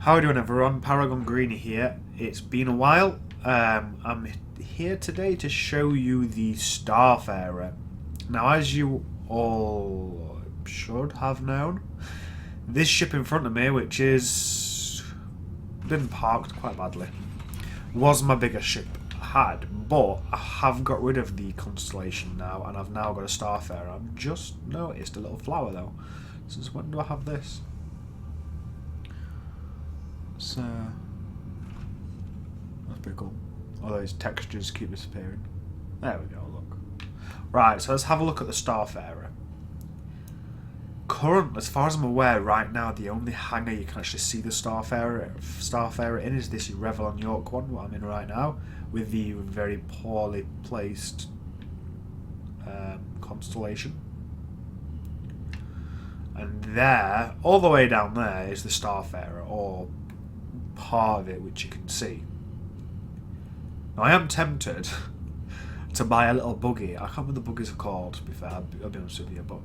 How are we doing, everyone? Paragon Greeny here. It's been a while. I'm here today to show you the Starfarer. Now, as you all should have known, this ship in front of me, which is been parked quite badly, was my biggest ship I had, but I have got rid of the Constellation now, and I've now got a Starfarer. I've just noticed a little flower though. Since when do I have this? So that's pretty cool. All those textures keep disappearing. There we go, look. Right, so let's have a look at the Starfarer. Current, as far as I'm aware, right now, the only hangar you can actually see the Starfarer in is this Revlon York one, what I'm in right now, with the very poorly placed Constellation. And there, all the way down there, is the Starfarer, or part of it, which you can see. Now, I am tempted to buy a little buggy. I can't remember what the buggies are called, to be fair, I'll be honest with you, but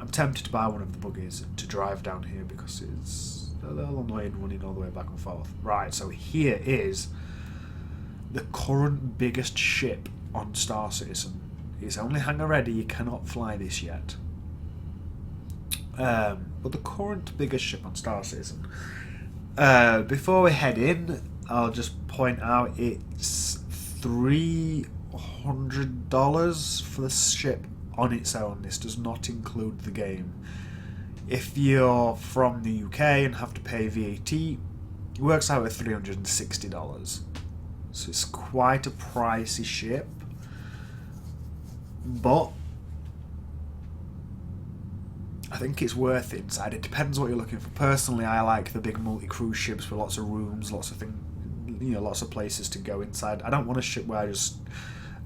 I'm tempted to buy one of the buggies to drive down here because it's a little annoying running all the way back and forth. Right, so here is the current biggest ship on Star Citizen. It's only hangar ready, you cannot fly this yet. But the current biggest ship on Star Citizen. Before we head in, I'll just point out it's $300 for the ship on its own. This does not include the game. If you're from the UK and have to pay VAT, it works out at $360. So it's quite a pricey ship, but I think it's worth it inside. It depends what you're looking for. Personally, I like the big multi-cruise ships with lots of rooms, lots of things, lots of places to go inside. I don't want a ship where I just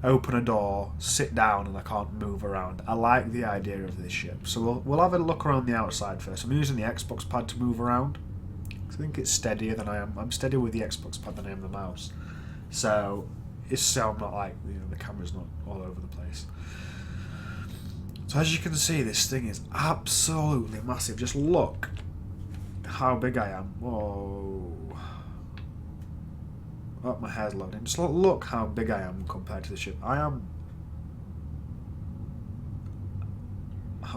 open a door, sit down, and I can't move around. I like the idea of this ship. So we'll have a look around the outside first. I'm using the Xbox pad to move around. I think it's steadier than I am. I'm steadier with the Xbox pad than I am the mouse. So I'm not like, the camera's not all over the place. So as you can see, this thing is absolutely massive. Just look how big I am. Whoa. Oh, my hair's loading. Just look how big I am compared to the ship. How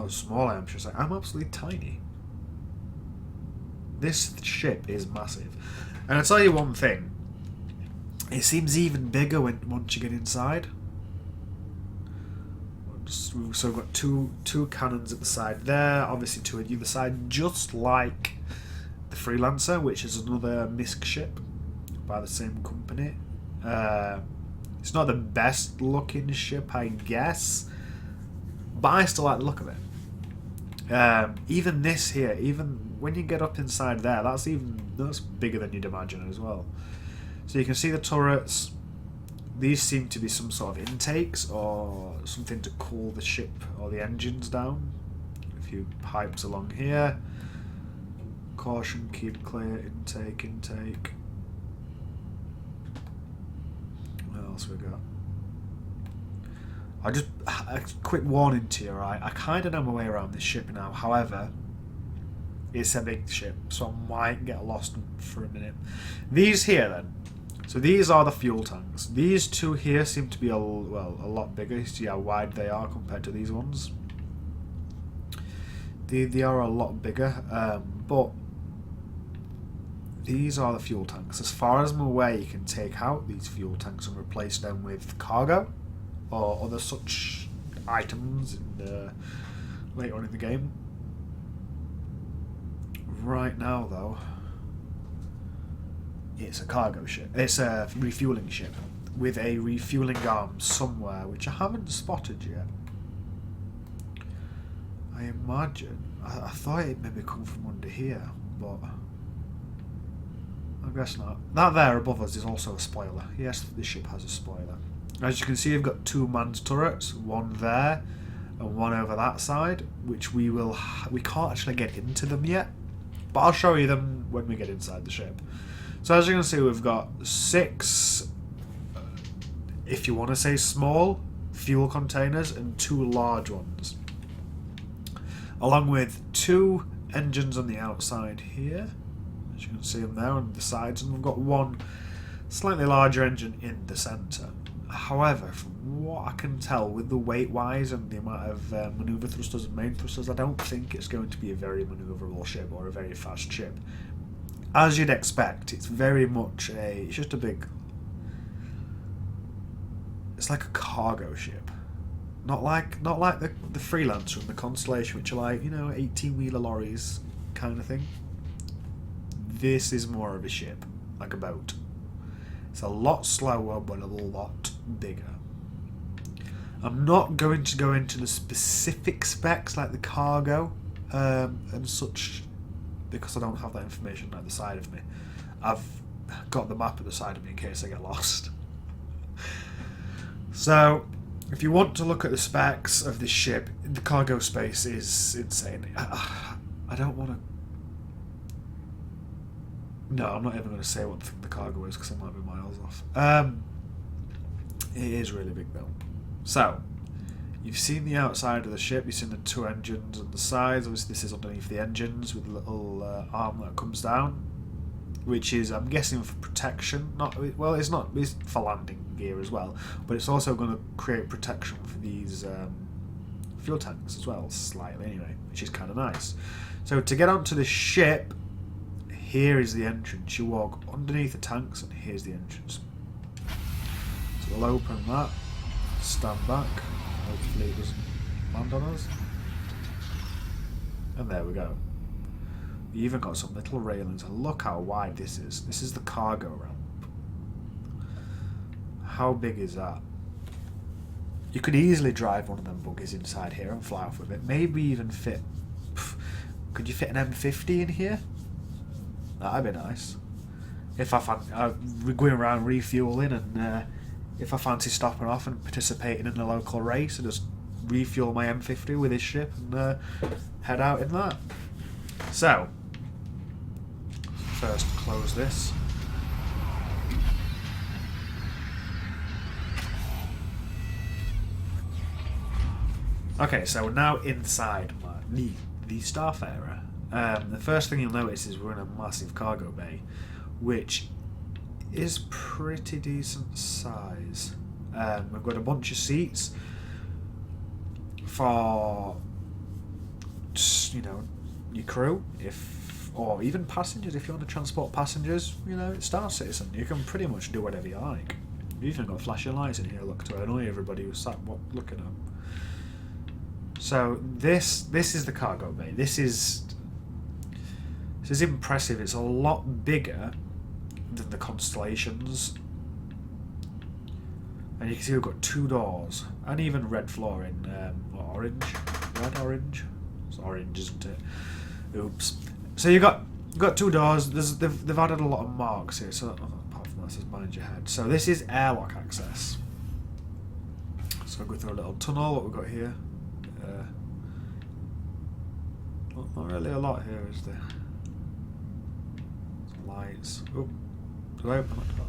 small I am, should I say. I'm absolutely tiny. This ship is massive. And I'll tell you one thing. It seems even bigger once you get inside. So we've got two cannons at the side there, obviously two at either side, just like the Freelancer, which is another MISC ship by the same company. It's not the best looking ship, I guess, but I still like the look of it. Even this here, even when you get up inside there, that's bigger than you'd imagine as well. So you can see the turrets. These seem to be some sort of intakes or something to cool the ship or the engines down. A few pipes along here. Caution, keep clear, intake. What else we got? A quick warning to you, right? I kind of know my way around this ship now. However, it's a big ship, so I might get lost for a minute. These here then. So these are the fuel tanks. These two here seem to be a lot bigger. You see how wide they are compared to these ones. They are a lot bigger, but these are the fuel tanks. As far as I'm aware, you can take out these fuel tanks and replace them with cargo or other such items later on in the game. Right now, though, it's a cargo ship. It's a refueling ship with a refueling arm somewhere, which I haven't spotted yet. I imagine. I thought it maybe come from under here, but I guess not. That there above us is also a spoiler. Yes, the ship has a spoiler. As you can see, we've got two manned turrets, one there and one over that side, which we can't actually get into them yet, but I'll show you them when we get inside the ship. So as you can see, we've got 6, if you want to say small, fuel containers and 2 large ones. Along with 2 engines on the outside here. As you can see them there on the sides, and we've got one slightly larger engine in the centre. However, from what I can tell, with the weight-wise and the amount of manoeuvre thrusters and main thrusters, I don't think it's going to be a very manoeuvrable ship or a very fast ship. As you'd expect, it's very much it's just a big... It's like a cargo ship. Not like the Freelancer and the Constellation, which are like, 18-wheeler lorries kind of thing. This is more of a ship, like a boat. It's a lot slower, but a lot bigger. I'm not going to go into the specific specs like the cargo and such, because I don't have that information at the side of me. I've got the map at the side of me in case I get lost. So, if you want to look at the specs of this ship, the cargo space is insane. I don't want to... No, I'm not even going to say what the cargo is because I might be miles off. It is really big though. So, you've seen the outside of the ship, you've seen the two engines on the sides. Obviously this is underneath the engines with a little arm that comes down, which is, I'm guessing, for protection. Well, it's not, it's for landing gear as well, but it's also going to create protection for these fuel tanks as well, slightly anyway, which is kind of nice. So to get onto the ship, here is the entrance. You walk underneath the tanks and here's the entrance. So we'll open that, stand back, hopefully it doesn't land on us. And there we go. You even got some little railings, and look how wide this is. This is the cargo ramp. How big is that? You could easily drive one of them buggies inside here and fly off with it. Maybe even fit... Could you fit an M50 in here? That'd be nice. If I fancy going around refueling, and if I fancy stopping off and participating in a local race, and just refuel my M50 with this ship and head out in that. So, first close this. Okay, so we're now inside the Starfarer. The first thing you'll notice is we're in a massive cargo bay, which is pretty decent size. We've got a bunch of seats for just, your crew, or even passengers. If you want to transport passengers, it's Star Citizen. You can pretty much do whatever you like. You've even got flashing lights in here, look, to annoy everybody who's sat looking at them. So this is the cargo bay. This is impressive. It's a lot bigger than the Constellations. And you can see we've got two doors, and even red flooring, orange, red orange. It's orange, isn't it? Oops. So you've got two doors. They've added a lot of marks here. So apart from that, it says mind your head. So this is airlock access. So I'll go through a little tunnel. What we've got here. Not really a lot here, is there? Some lights. Oh, do I open that door?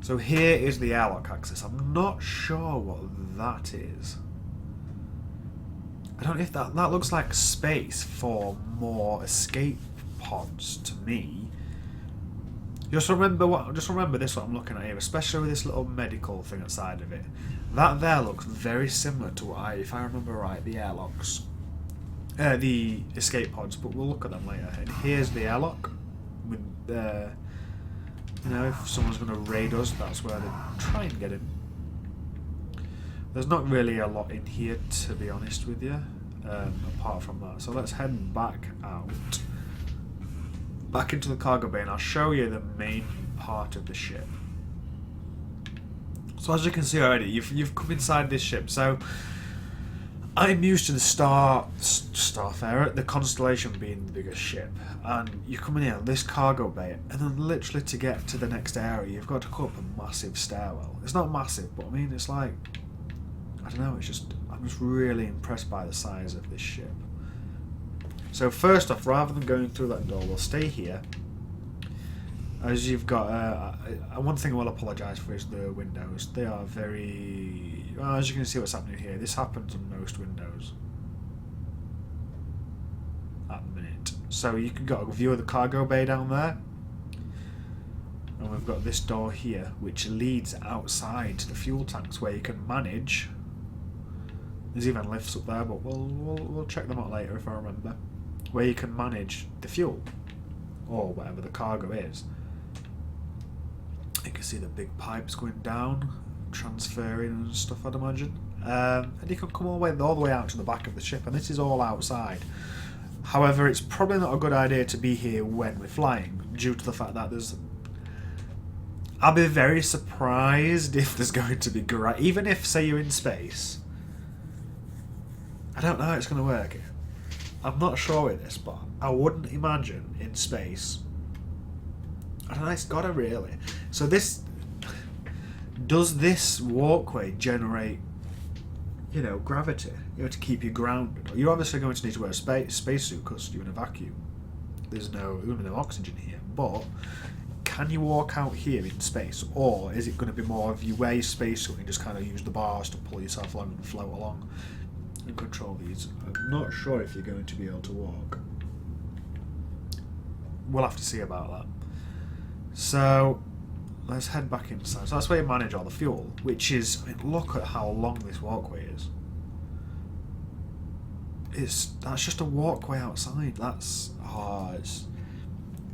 So here is the airlock access. I'm not sure what that is. I don't know if that looks like space for more escape pods to me. Just remember this, what I'm looking at here, especially with this little medical thing outside of it. That there looks very similar to what if I remember right, the airlocks. The escape pods, but we'll look at them later. And here's the airlock. With, if someone's going to raid us, that's where they try and get in. There's not really a lot in here, to be honest with you, apart from that. So let's head back out. Back into the cargo bay, and I'll show you the main part of the ship. So as you can see already, you've come inside this ship. So I'm used to the Starfarer, the Constellation being the biggest ship, and you're coming in on this cargo bay, and then literally to get to the next area, you've got to go up a massive stairwell. It's not massive, but I mean, it's like, I don't know, I'm just really impressed by the size of this ship. So first off, rather than going through that door, we'll stay here. As you've got, one thing I will apologise for is the windows. They are very, well, as you can see what's happening here, this happens on most windows at the minute. So you can get a view of the cargo bay down there. And we've got this door here, which leads outside to the fuel tanks, where you can manage. There's even lifts up there, but we'll check them out later if I remember. Where you can manage the fuel, or whatever the cargo is. You can see the big pipes going down, transferring and stuff, I'd imagine. And you can come all the way out to the back of the ship, and this is all outside. However, it's probably not a good idea to be here when we're flying, due to the fact that there's... I'll be very surprised if there's going to be... Even if, say, you're in space... I don't know how it's going to work. I'm not sure with this, but I wouldn't imagine in space... I don't know, it's gotta really. So this... Does this walkway generate, you know, gravity? You know, to keep you grounded? You're obviously going to need to wear a spacesuit because you're in a vacuum. There's no oxygen here. But can you walk out here in space? Or is it going to be more of you wear your spacesuit and just kind of use the bars to pull yourself along and float along and control these? I'm not sure if you're going to be able to walk. We'll have to see about that. So let's head back inside. So that's where you manage all the fuel, which is, I mean, look at how long this walkway is. That's just a walkway outside. That's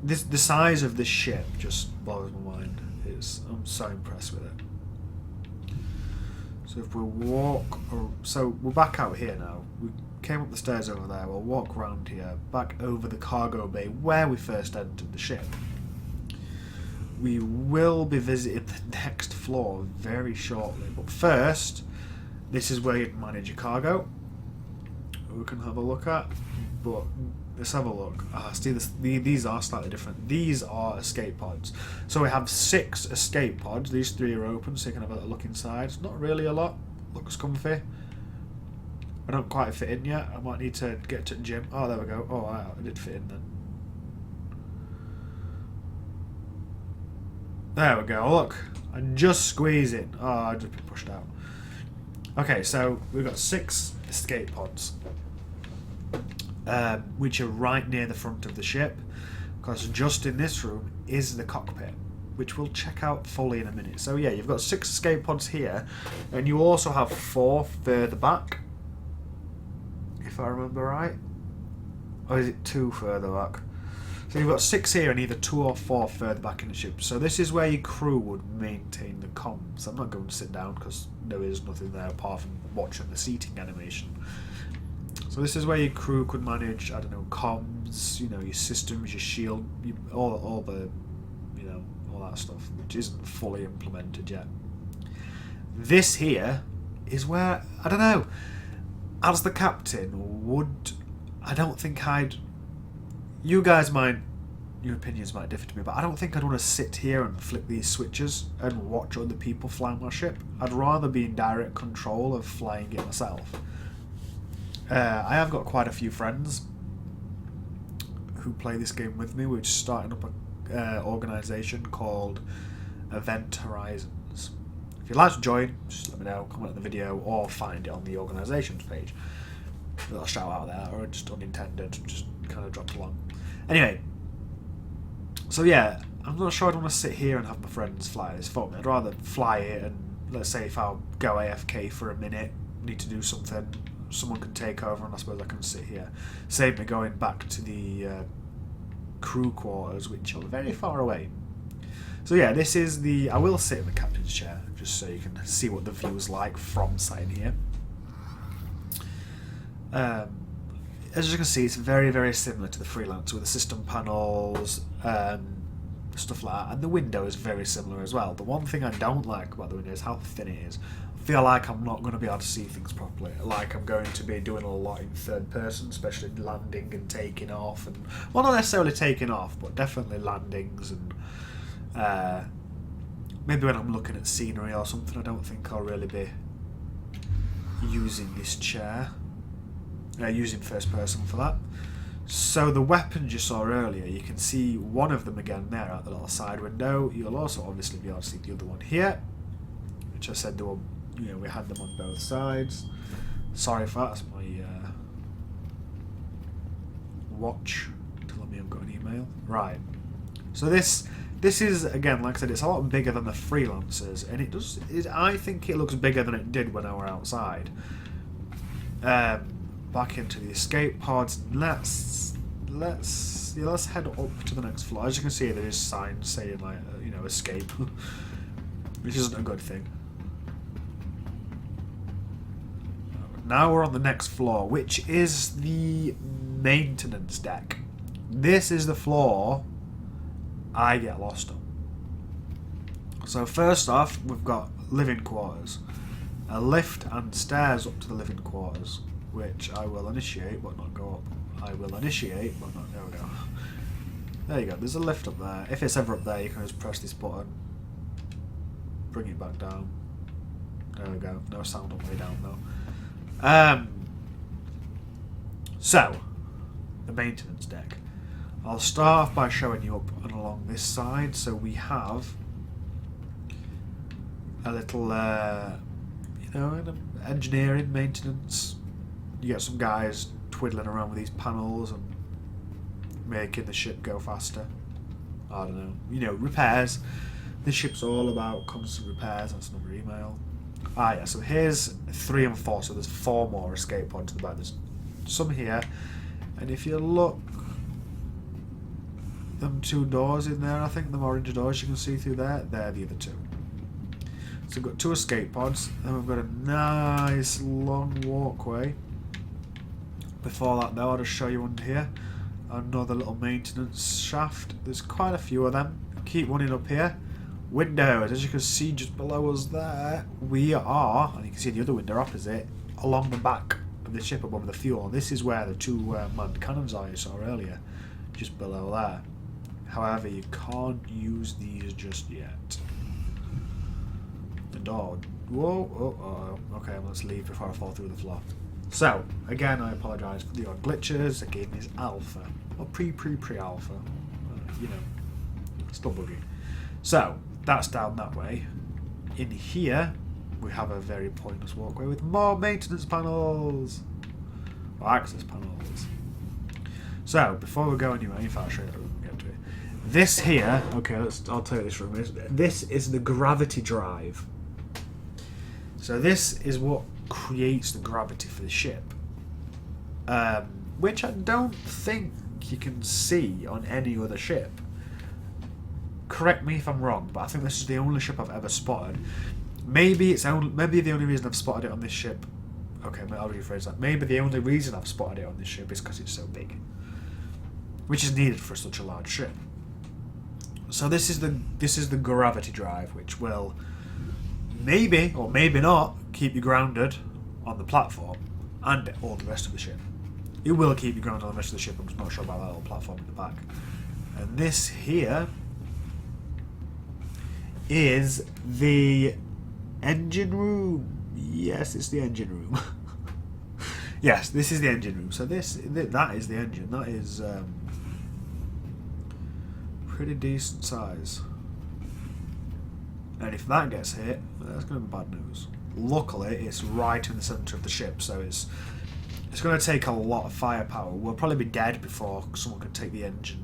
the size of this ship just blows my mind. I'm so impressed with it. So if we walk, so we're back out here now. We came up the stairs over there. We'll walk around here, back over the cargo bay where we first entered the ship. We will be visiting the next floor very shortly, but first, this is where you'd manage your cargo. We can have a look at, but let's have a look. See, these are slightly different. These are escape pods. So we have 6 escape pods. These 3 are open, so you can have a look inside. It's not really a lot. Looks comfy. I don't quite fit in yet. I might need to get to the gym. Oh, there we go. Oh, I did fit in then. There we go, look. I'm just squeezing. Oh, I've just been pushed out. Okay, so we've got 6 escape pods. Which are right near the front of the ship. Because just in this room is the cockpit, which we'll check out fully in a minute. So yeah, you've got 6 escape pods here. And you also have 4 further back. If I remember right. Or is it 2 further back? So you've got 6 here and either 2 or 4 further back in the ship. So this is where your crew would maintain the comms. I'm not going to sit down because there is nothing there apart from watching the seating animation. So this is where your crew could manage, I don't know, comms, you know, your systems, your shield, all the, you know, all that stuff, which isn't fully implemented yet. This here is where, I don't know, as the captain I don't think you guys might, your opinions might differ to me, but I don't think I'd want to sit here and flip these switches and watch other people fly my ship. I'd rather be in direct control of flying it myself. I have got quite a few friends who play this game with me. We're just starting up an organisation called Event Horizons. If you'd like to join, just let me know, comment on the video, or find it on the organisations page. A little shout out there, or just unintended, just kind of dropped along. Anyway, so yeah, I'm not sure I'd want to sit here and have my friends fly this for me. I'd rather fly it, and let's say if I'll go AFK for a minute, need to do something, someone can take over, and I suppose I can sit here. Save me going back to the crew quarters, which are very far away. So yeah, this is I will sit in the captain's chair, just so you can see what the view's like from sitting here. As you can see, it's very, very similar to the Freelancer with the system panels, stuff like that, and the window is very similar as well. The one thing I don't like about the window is how thin it is. I feel like I'm not going to be able to see things properly, like I'm going to be doing a lot in third person, especially landing and taking off, and well, not necessarily taking off, but definitely landings, and maybe when I'm looking at scenery or something, I don't think I'll really be using this chair. Using first person for that. So the weapons you saw earlier, you can see one of them again there out the little side window. You'll also obviously be able to see the other one here, which I said we had them on both sides. Sorry for that, that's my watch to haven't got an email. Right. So this is, again, like I said, it's a lot bigger than the Freelancers, and I think it looks bigger than it did when I were outside. Back into the escape pods. Let's head up to the next floor. As you can see, there is signs saying, like, escape, which isn't a good thing. Now we're on the next floor, which is the maintenance deck. This is the floor I get lost on. So first off, we've got living quarters. A lift and stairs up to the living quarters, which I will initiate but not go up. I will initiate but not... There we go. There you go. There's a lift up there. If it's ever up there, you can just press this button. Bring it back down. There we go. No sound on the way down though. So, the maintenance deck. I'll start off by showing you up and along this side. So we have a little, engineering, maintenance. You get some guys twiddling around with these panels and making the ship go faster. I don't know. Repairs. This ship's all about constant repairs. That's another email. Yeah, so here's 3 and 4, so there's 4 more escape pods to the back. There's some here, and if you look, them 2 doors in there, I think, the orange doors you can see through there, they're the other 2. So we've got 2 escape pods, and we've got a nice long walkway. Before that though, I'll just show you under here, another little maintenance shaft. There's quite a few of them. Keep running up here. Windows, as you can see just below us there, we are, and you can see the other window opposite, along the back of the ship above the fuel. This is where the 2 manned cannons are you saw earlier, just below there. However, you can't use these just yet. The door. Whoa, okay, let's leave before I fall through the floor. So, again, I apologise for the odd glitches. The game is alpha, or pre-alpha, still buggy. So, that's down that way. In here, we have a very pointless walkway with more maintenance panels, or access panels. So, before we go anywhere, in fact, I'll show you how we can get to it. This here, okay, I'll tell you this room is. This is the gravity drive. So this is what creates the gravity for the ship, which I don't think you can see on any other ship. Correct me if I'm wrong, but I think this is the only ship I've ever spotted. Maybe the only reason I've spotted it on this ship. Okay, I'll rephrase that. Maybe the only reason I've spotted it on this ship is because it's so big, which is needed for such a large ship. So this is the gravity drive, which will maybe or maybe not keep you grounded on the platform and all the rest of the ship. It will keep you grounded on the rest of the ship. I'm just not sure about that little platform in the back. And this here is the engine room. Yes, it's the engine room. Yes, this is the engine room. So that is the engine. That is pretty decent size. And if that gets hit, that's going to be bad news. Luckily, it's right in the centre of the ship, so it's going to take a lot of firepower. We'll probably be dead before someone can take the engine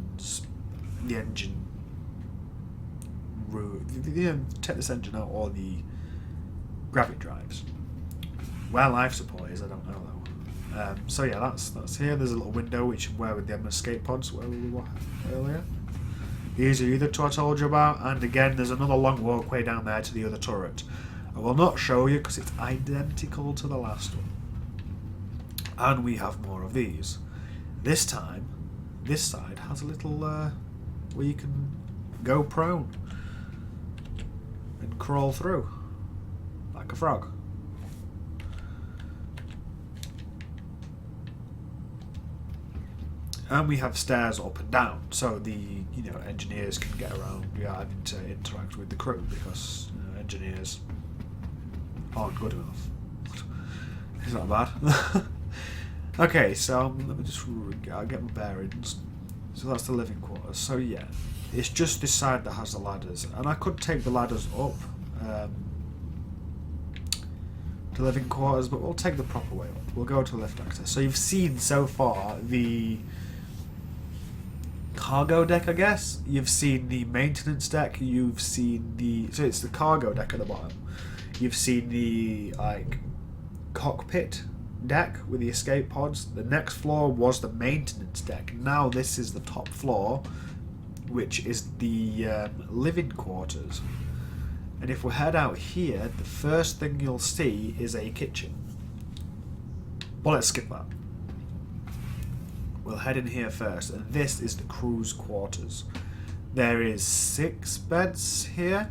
room. Take this engine out, or the gravity drives. Where life support is, I don't know though. So yeah, that's here. There's a little window which where with the escape pods where we were earlier. These are the other two I told you about, and again there's another long walkway down there to the other turret. I will not show you because it's identical to the last one. And we have more of these. This time, this side has a little where you can go prone and crawl through like a frog. And we have stairs up and down, so the engineers can get around without having to interact with the crew, because engineers aren't good enough. It's not bad. Okay, so let me just get my bearings. So that's the living quarters. So yeah, it's just this side that has the ladders, and I could take the ladders up to living quarters, but we'll take the proper way up. We'll go to lift access. So you've seen so far the cargo deck, I guess. You've seen the maintenance deck. You've seen the... So it's the cargo deck at the bottom. You've seen the, like, cockpit deck with the escape pods. The next floor was the maintenance deck. Now this is the top floor, which is the living quarters. And if we head out here, the first thing you'll see is a kitchen. Well, let's skip that. We'll head in here first, and this is the crew's quarters. There is 6 beds here,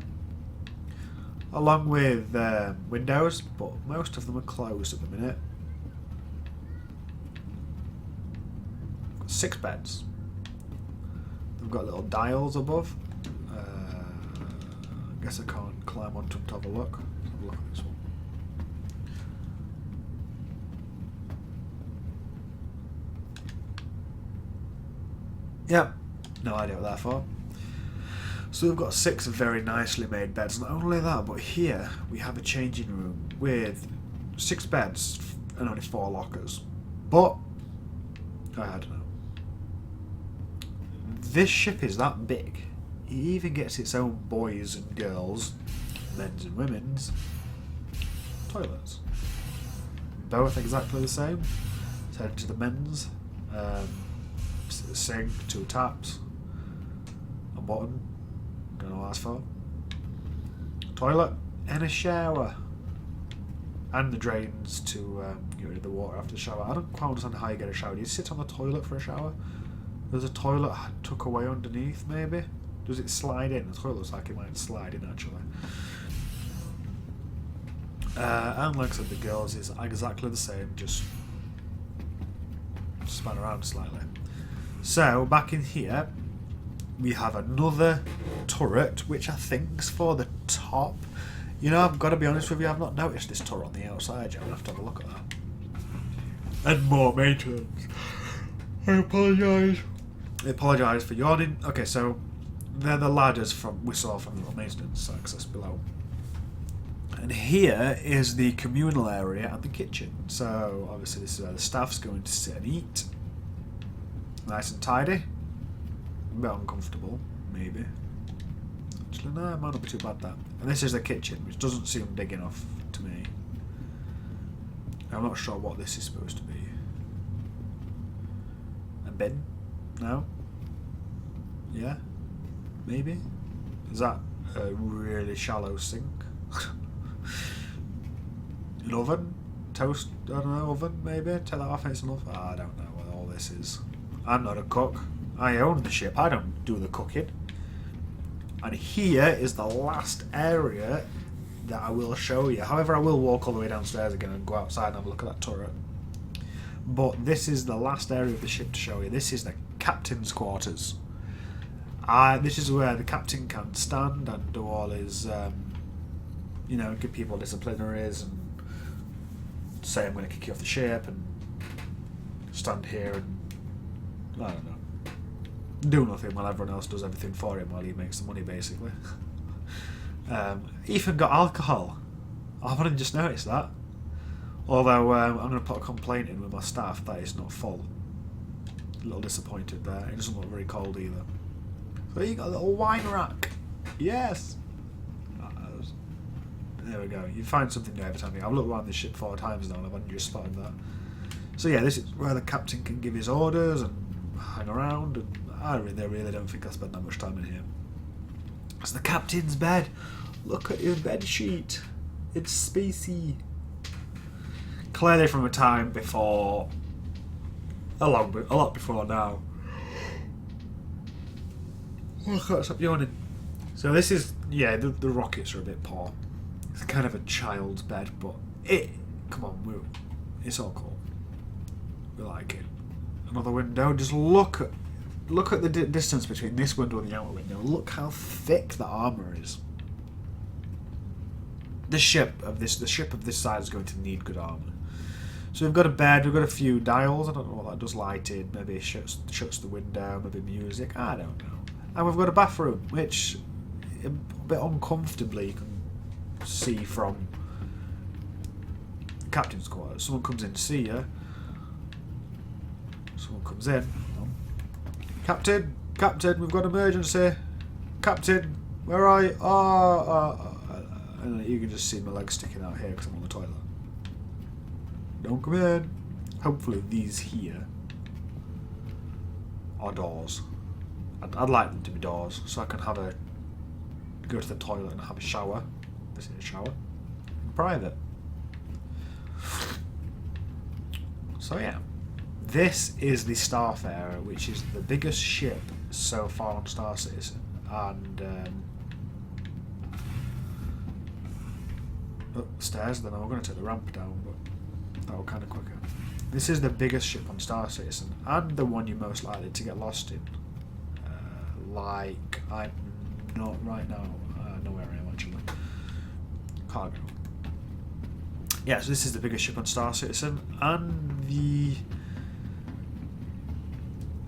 along with windows, but most of them are closed at the minute. 6 beds. They've got little dials above. I guess I can't climb onto them to have a look. Let's have a look at this one. Yep, no idea what they're for. So we've got 6 very nicely made beds. Not only that, but here we have a changing room with 6 beds and only 4 lockers. But I don't know. This ship is that big. It even gets its own boys and girls, men's and women's toilets. Both exactly the same. Let's head to the men's. Sink, 2 taps, a button, don't know what that's for, toilet, and a shower, and the drains to get rid of the water after the shower. I don't quite understand how you get a shower. Do you sit on the toilet for a shower? There's a toilet tucked away underneath, maybe? Does it slide in? The toilet looks like it might slide in, actually. And like I said, the girls is exactly the same, just span around slightly. So, back in here, we have another turret, which I think's for the top. You know, I've got to be honest with you, I've not noticed this turret on the outside yet. I'll have to have a look at that. And more maintenance. I apologise. I apologise for yawning. Okay, so they're the ladders we saw from the maintenance access below. And here is the communal area and the kitchen. So, obviously this is where the staff's going to sit and eat. Nice and tidy. A bit uncomfortable, maybe. Actually, no, it might not be too bad, that. And this is the kitchen, which doesn't seem big enough to me. I'm not sure what this is supposed to be. A bin? No? Yeah? Maybe? Is that a really shallow sink? An oven? Toast? I don't know, oven maybe? Take that off, it's enough? I don't know what all this is. I'm not a cook. I own the ship. I don't do the cooking. And here is the last area that I will show you. However, I will walk all the way downstairs again and go outside and have a look at that turret. But this is the last area of the ship to show you. This is the captain's quarters. This is where the captain can stand and do all his, you know, give people disciplinaries and say I'm going to kick you off the ship and stand here and I don't know, do nothing while everyone else does everything for him while he makes the money, basically. Ethan got alcohol. I've only just noticed that. Although I'm going to put a complaint in with my staff that it's not full. A little disappointed there. It doesn't look very cold either. So you got a little wine rack. Yes. There we go. You find something new every time. I've looked around this ship 4 times now and I've only just spotted that. So yeah, this is where the captain can give his orders and hang around, and I really don't think I spend that much time in here. It's the captain's bed. Look at his bed sheet. It's spacey. Clearly from a time before, a lot before now. Oh, I can't stop yawning. So this is, yeah, the rockets are a bit poor. It's kind of a child's bed, but come on, it's all cool. We like it. Another window. Just look at the distance between this window and the outer window. Look how thick the armor is. The ship of this side is going to need good armor. So we've got a bed. We've got a few dials. I don't know what that does. Lighted. Maybe it shuts the window. Maybe music. I don't know. And we've got a bathroom, which a bit uncomfortably you can see from the captain's quarters. Someone comes in to see you. Someone comes in. Captain, Captain, we've got emergency. Captain, where are you? And you can just see my legs sticking out here because I'm on the toilet. Don't come in. Hopefully these here are doors. I'd like them to be doors so I can go to the toilet and have a shower. This is a shower. In private. So yeah. This is the Starfarer, which is the biggest ship so far on Star Citizen. And stairs, then I'm going to take the ramp down, but that'll kind of quicker. This is the biggest ship on Star Citizen, and the one you're most likely to get lost in. Like, I'm not right now. I know where I am actually. Cargo. Yeah, so this is the biggest ship on Star Citizen, and the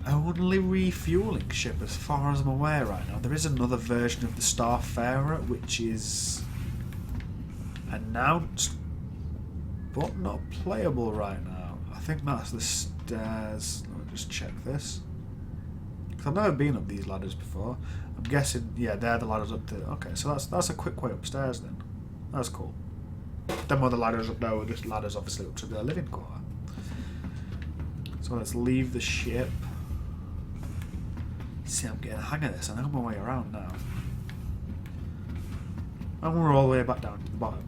only refueling ship as far as I'm aware right now. There is another version of the Starfarer which is announced but not playable right now. I think that's the stairs. Let me just check this. Because I've never been up these ladders before. I'm guessing, yeah, they're the ladders up there. Okay, so that's a quick way upstairs then. That's cool. Them other ladders up there were just ladders obviously up to the living quarter. So let's leave the ship. See, I'm getting a hang of this. I know my way around now. And we're all the way back down to the bottom.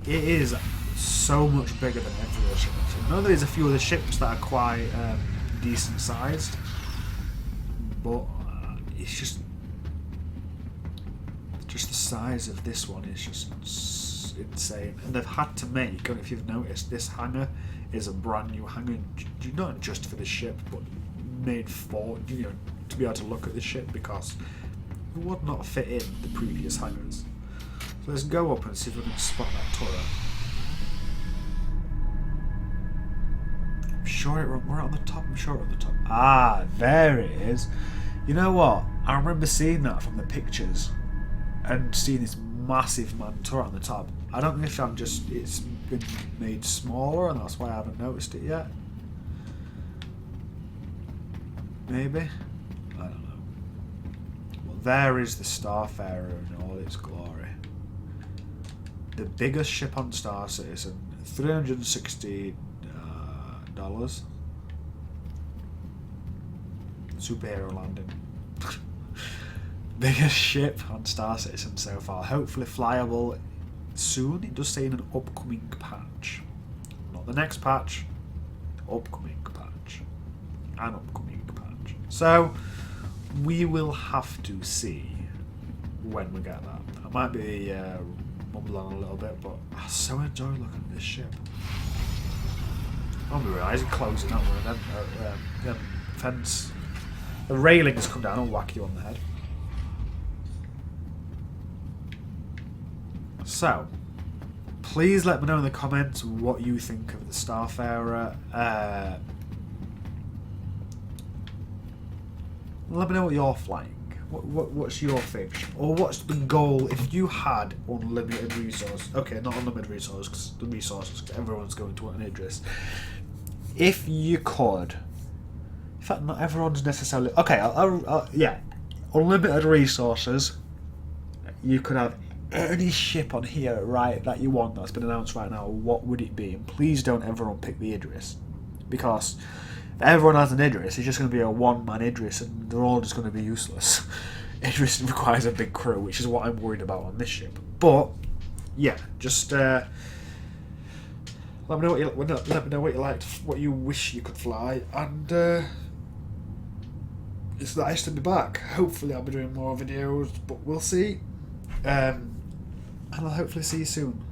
It is so much bigger than every other ship. I know there's a few other ships that are quite decent sized, but it's just the size of this one is just insane. And they've had to make, I don't know if you've noticed, this hangar is a brand new hangar, not just for the ship, but made for, you know, to be able to look at the ship, because it would not fit in the previous hangars. So let's go up and see if we can spot that turret. I'm sure we're on the top. I'm sure we're on the top. Ah, there it is. You know what? I remember seeing that from the pictures and seeing this massive man turret on the top. I don't know if it's been made smaller and that's why I haven't noticed it yet. Maybe? I don't know. Well, there is the Starfarer in all its glory. The biggest ship on Star Citizen, $360. Superhero landing. Biggest ship on Star Citizen so far. Hopefully flyable soon. It does say in an upcoming patch. Not the next patch. The upcoming patch. An upcoming patch. So we will have to see when we get that. I might be mumbling on a little bit, but I so enjoy looking at this ship. I don't realise it closing that one, and then fence, the railing has come down and whack you on the head. So, please let me know in the comments what you think of the Starfarer. Let me know what you're flying. What's your favourite ship? Or what's the goal if you had unlimited resources? Okay, not unlimited resources, because everyone's going to want an Idris. If you could, in fact, not everyone's necessarily. Okay, yeah, unlimited resources. You could have any ship on here, right, that you want that's been announced right now. What would it be? And please don't everyone pick the Idris, because if everyone has an Idris, it's just going to be a one-man Idris, and they're all just going to be useless. Idris requires a big crew, which is what I'm worried about on this ship. But yeah, just let me know what you liked, what you wish you could fly, and it's nice to be back. Hopefully, I'll be doing more videos, but we'll see. And I'll hopefully see you soon.